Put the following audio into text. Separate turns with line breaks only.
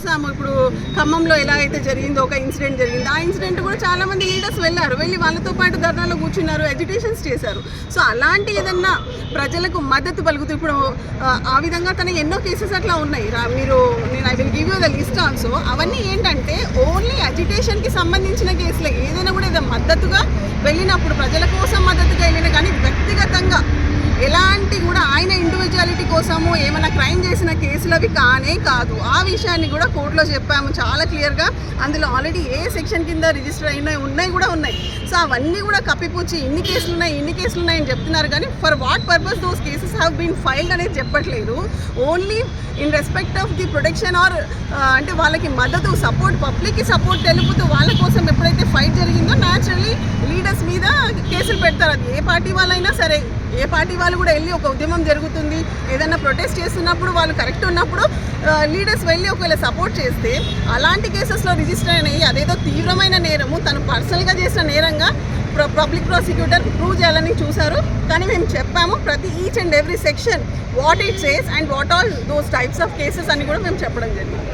చూసాము. ఇప్పుడు ఖమ్మంలో ఎలా అయితే జరిగిందో ఒక ఇన్సిడెంట్ జరిగింది, ఆ ఇన్సిడెంట్ కూడా చాలామంది లీడర్స్ వెళ్ళి వాళ్ళతో పాటు ధర్నాలో కూర్చున్నారు, ఎడ్యుటేషన్స్ చేశారు. సో అలాంటి ఏదన్నా ప్రజలకు మద్దతు పలుకుతూ ఇప్పుడు ఆ విధంగా తన ఎన్నో కేసెస్ అట్లా ఉన్నాయి. నేను I will give you the list also. అవన్నీ ఏంటంటే ఓన్లీ అజిటేషన్కి సంబంధించిన కేసులే. ఏదైనా కూడా ఏదో మద్దతుగా వెళ్ళినప్పుడు ప్రజల కోసం మద్దతుగా వెళ్ళిన కానీ వ్యక్తిగతంగా ఎలాంటి కూడా ఆయన ఇండివిజువాలిటీ కోసము ఏమైనా క్రైమ్ చేసిన కేసులు అవి కానే కాదు. ఆ విషయాన్ని కూడా కోర్టులో చెప్పాము చాలా క్లియర్గా. అందులో ఆల్రెడీ ఏ సెక్షన్ కింద రిజిస్టర్ ఉన్నాయి. సో అవన్నీ కూడా కప్పిపుచ్చి ఇన్ని కేసులు ఉన్నాయని చెప్తున్నారు కానీ for what purpose those cases have been filed అనేది చెప్పట్లేదు. Only in respect of the protection or అంటే వాళ్ళకి మద్దతు సపోర్ట్, పబ్లిక్కి సపోర్ట్ తెలుపుతూ వాళ్ళ కోసం ఎప్పుడైతే ఫైట్ జరిగిందో న్యాచురల్లీ లీడర్స్ మీద కేసులు పెడతారు. అది ఏ పార్టీ వాళ్ళైనా సరే, ఏ పార్టీ వాళ్ళు కూడా వెళ్ళి ఒక ఉద్యమం జరుగుతుంది, ఏదైనా ప్రొటెస్ట్ చేస్తున్నప్పుడు వాళ్ళు కరెక్ట్ ఉన్నప్పుడు లీడర్స్ వెళ్ళి ఒకవేళ సపోర్ట్ చేస్తే అలాంటి కేసెస్లో రిజిస్టర్ అయినాయి. అదేదో తీవ్రమైన నేరము, తను పర్సనల్గా చేసిన నేరంగా పబ్లిక్ ప్రాసిక్యూటర్ ప్రూవ్ చేయాలని చూశారు. కానీ మేము చెప్పాము ప్రతి each and every section what it says and what all those types of cases అని కూడా మేము చెప్పడం జరిగింది.